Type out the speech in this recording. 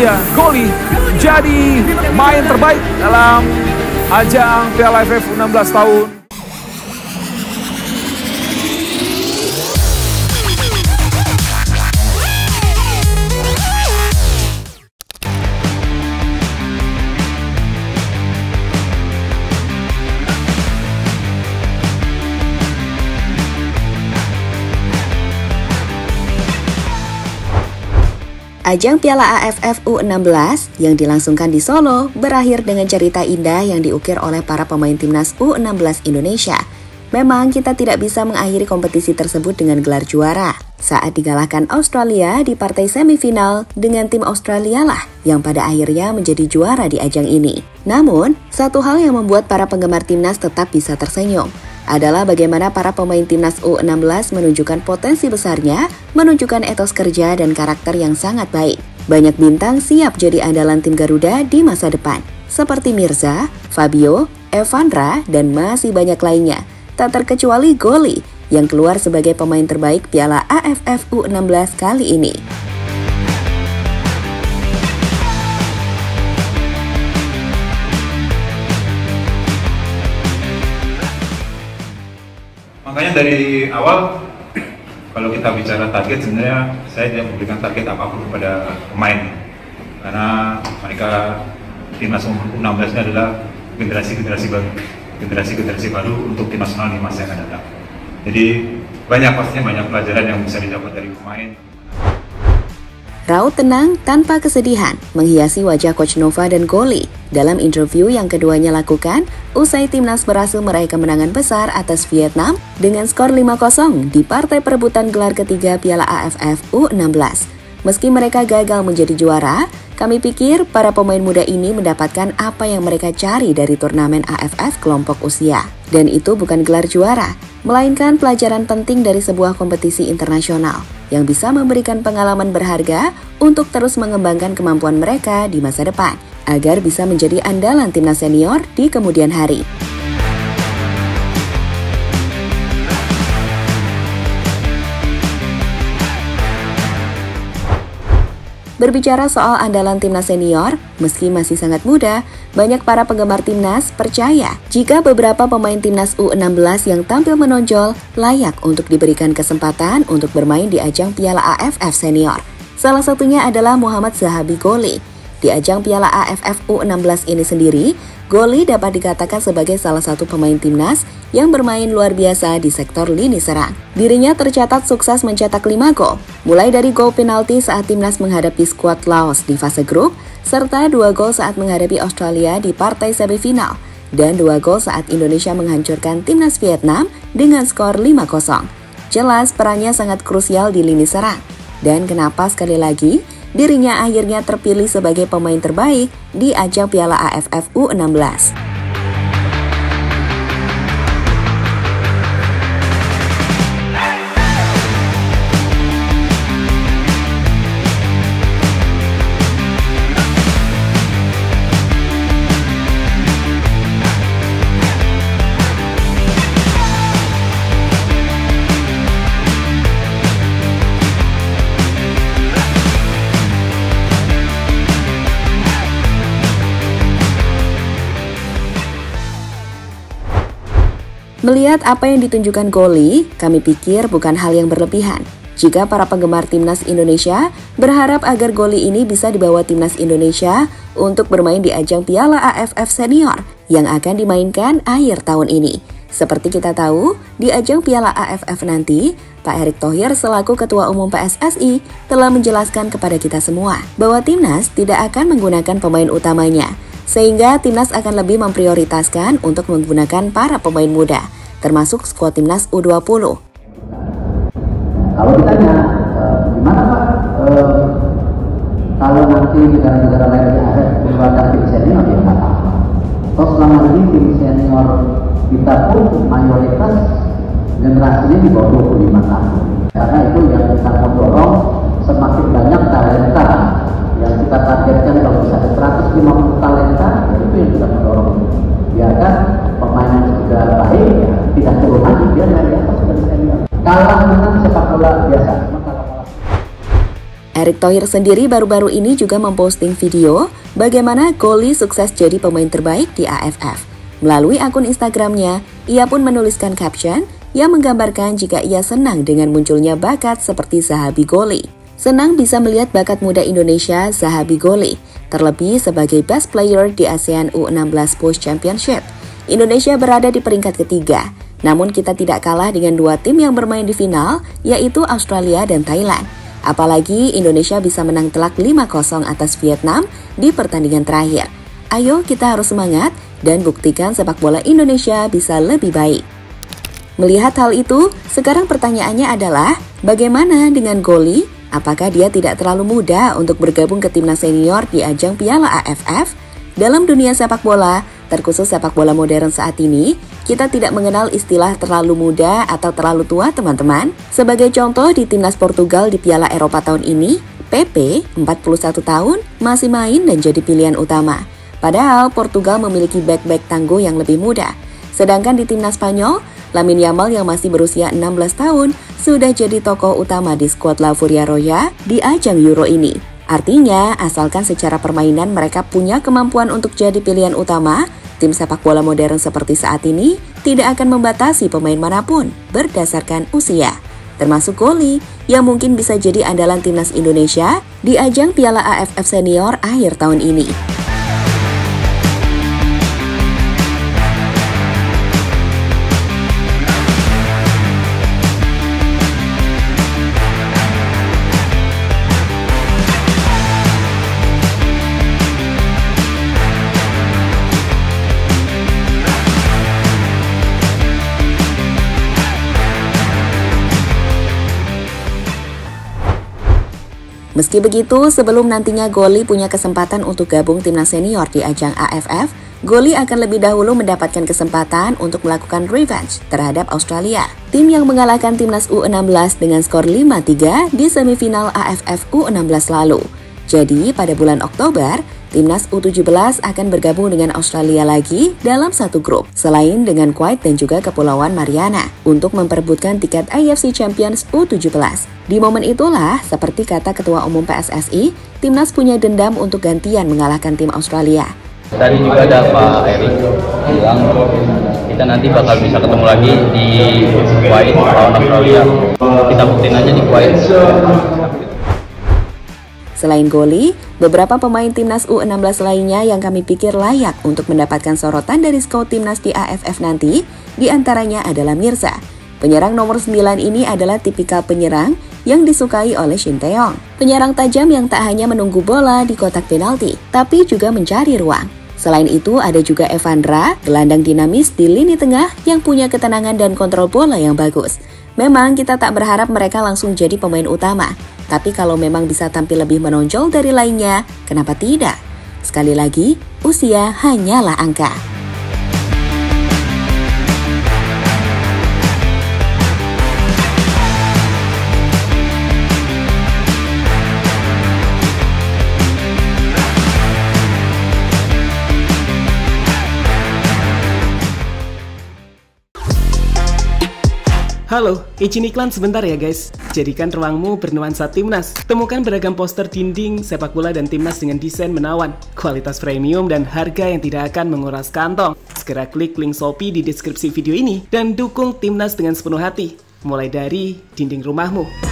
dia, Goli jadi main terbaik dalam ajang Piala AFF U16 tahun. Ajang Piala AFF U16 yang dilangsungkan di Solo berakhir dengan cerita indah yang diukir oleh para pemain timnas U16 Indonesia. Memang kita tidak bisa mengakhiri kompetisi tersebut dengan gelar juara saat dikalahkan Australia di partai semifinal dengan tim Australia lah yang pada akhirnya menjadi juara di ajang ini. Namun, satu hal yang membuat para penggemar timnas tetap bisa tersenyum adalah bagaimana para pemain timnas U16 menunjukkan potensi besarnya, menunjukkan etos kerja dan karakter yang sangat baik. Banyak bintang siap jadi andalan tim Garuda di masa depan, seperti Mirza, Fabio, Evandra, dan masih banyak lainnya. Tak terkecuali Goli yang keluar sebagai pemain terbaik Piala AFF U16 kali ini. Makanya dari awal, kalau kita bicara target, sebenarnya saya tidak memberikan target apapun kepada pemain. Karena mereka timnas U16 ini adalah generasi baru untuk tim nasional di masa yang akan datang. Jadi pastinya banyak pelajaran yang bisa didapat dari pemain. Raut tenang tanpa kesedihan menghiasi wajah Coach Nova dan Goli dalam interview yang keduanya lakukan usai timnas berhasil meraih kemenangan besar atas Vietnam dengan skor 5-0 di partai perebutan gelar ketiga Piala AFF U16. Meski mereka gagal menjadi juara, kami pikir para pemain muda ini mendapatkan apa yang mereka cari dari turnamen AFF kelompok usia. Dan itu bukan gelar juara, melainkan pelajaran penting dari sebuah kompetisi internasional yang bisa memberikan pengalaman berharga untuk terus mengembangkan kemampuan mereka di masa depan, agar bisa menjadi andalan timnas senior di kemudian hari. Berbicara soal andalan timnas senior, meski masih sangat muda, banyak para penggemar timnas percaya jika beberapa pemain timnas U16 yang tampil menonjol layak untuk diberikan kesempatan untuk bermain di ajang Piala AFF Senior. Salah satunya adalah Muhammad Zahabi Goli. Di ajang Piala AFF U16 ini sendiri, Goli dapat dikatakan sebagai salah satu pemain timnas yang bermain luar biasa di sektor lini serang. Dirinya tercatat sukses mencetak 5 gol, mulai dari gol penalti saat timnas menghadapi skuad Laos di fase grup, serta 2 gol saat menghadapi Australia di partai semifinal, dan 2 gol saat Indonesia menghancurkan timnas Vietnam dengan skor 5-0. Jelas perannya sangat krusial di lini serang. Dan kenapa sekali lagi dirinya akhirnya terpilih sebagai pemain terbaik di ajang Piala AFF U16. Melihat apa yang ditunjukkan Goli, kami pikir bukan hal yang berlebihan jika para penggemar timnas Indonesia berharap agar Goli ini bisa dibawa timnas Indonesia untuk bermain di ajang Piala AFF Senior yang akan dimainkan akhir tahun ini. Seperti kita tahu, di ajang Piala AFF nanti, Pak Erick Thohir selaku Ketua Umum PSSI telah menjelaskan kepada kita semua bahwa timnas tidak akan menggunakan pemain utamanya, sehingga timnas akan lebih memprioritaskan untuk menggunakan para pemain muda, termasuk skuad timnas U20. Kalau ditanya, gimana Pak, kalau nanti negara-negara lain di AFF mengeluarkan tim senior, ya nggak apa-apa. Toh selama ini tim senior kita pun mayoritas generasinya di bawah 25 tahun. Karena itu yang kita mau dorong, semakin banyak talenta yang kita targetkan. Kalau bisa ada 150 talenta, ya itu yang kita mau dorong. Biarkan pemain yang sudah baik, ya, tidak turun lagi, biar dari atas sudah senior. Kalah dengan sepak bola biasa. Erick Thohir sendiri baru-baru ini juga memposting video bagaimana Goli sukses jadi pemain terbaik di AFF. Melalui akun Instagramnya, ia pun menuliskan caption yang menggambarkan jika ia senang dengan munculnya bakat seperti Zahabi Goli. Senang bisa melihat bakat muda Indonesia Zahabi Goli, terlebih sebagai best player di ASEAN U16 Push Championship. Indonesia berada di peringkat ketiga, namun kita tidak kalah dengan dua tim yang bermain di final, yaitu Australia dan Thailand. Apalagi Indonesia bisa menang telak 5-0 atas Vietnam di pertandingan terakhir. Ayo kita harus semangat dan buktikan sepak bola Indonesia bisa lebih baik. Melihat hal itu, sekarang pertanyaannya adalah bagaimana dengan Goli? Apakah dia tidak terlalu muda untuk bergabung ke timnas senior di ajang Piala AFF? Dalam dunia sepak bola, terkhusus sepak bola modern saat ini, kita tidak mengenal istilah terlalu muda atau terlalu tua, teman-teman. Sebagai contoh, di timnas Portugal di Piala Eropa tahun ini, PP, 41 tahun, masih main dan jadi pilihan utama. Padahal Portugal memiliki bek-bek tangguh yang lebih muda. Sedangkan di timnas Spanyol, Lamine Yamal yang masih berusia 16 tahun sudah jadi tokoh utama di skuad La Furia Roja di ajang Euro ini. Artinya, asalkan secara permainan mereka punya kemampuan untuk jadi pilihan utama, tim sepak bola modern seperti saat ini tidak akan membatasi pemain manapun berdasarkan usia. Termasuk Goli yang mungkin bisa jadi andalan timnas Indonesia di ajang Piala AFF Senior akhir tahun ini. Meski begitu, sebelum nantinya Goli punya kesempatan untuk gabung timnas senior di ajang AFF, Goli akan lebih dahulu mendapatkan kesempatan untuk melakukan revenge terhadap Australia. Tim yang mengalahkan timnas U16 dengan skor 5-3 di semifinal AFF U16 lalu. Jadi, pada bulan Oktober, timnas U17 akan bergabung dengan Australia lagi dalam satu grup, selain dengan Kuwait dan juga Kepulauan Mariana, untuk memperebutkan tiket AFC Champions U17. Di momen itulah, seperti kata Ketua Umum PSSI, timnas punya dendam untuk gantian mengalahkan tim Australia. Tadi juga ada Pak Erick bilang kita nanti bakal bisa ketemu lagi di Kuwait lawan Australia. Kita buktiin aja di Kuwait. Selain Goli, beberapa pemain timnas U16 lainnya yang kami pikir layak untuk mendapatkan sorotan dari scout timnas di AFF nanti, diantaranya adalah Mirza. Penyerang nomor 9 ini adalah tipikal penyerang yang disukai oleh Shin Tae-yong. Penyerang tajam yang tak hanya menunggu bola di kotak penalti, tapi juga mencari ruang. Selain itu, ada juga Evandra, gelandang dinamis di lini tengah yang punya ketenangan dan kontrol bola yang bagus. Memang kita tak berharap mereka langsung jadi pemain utama, tapi kalau memang bisa tampil lebih menonjol dari lainnya, kenapa tidak? Sekali lagi, usia hanyalah angka. Halo, izin iklan sebentar ya guys. Jadikan ruangmu bernuansa timnas. Temukan beragam poster dinding, sepak bola dan timnas dengan desain menawan, kualitas premium dan harga yang tidak akan menguras kantong. Segera klik link Shopee di deskripsi video ini dan dukung timnas dengan sepenuh hati. Mulai dari dinding rumahmu.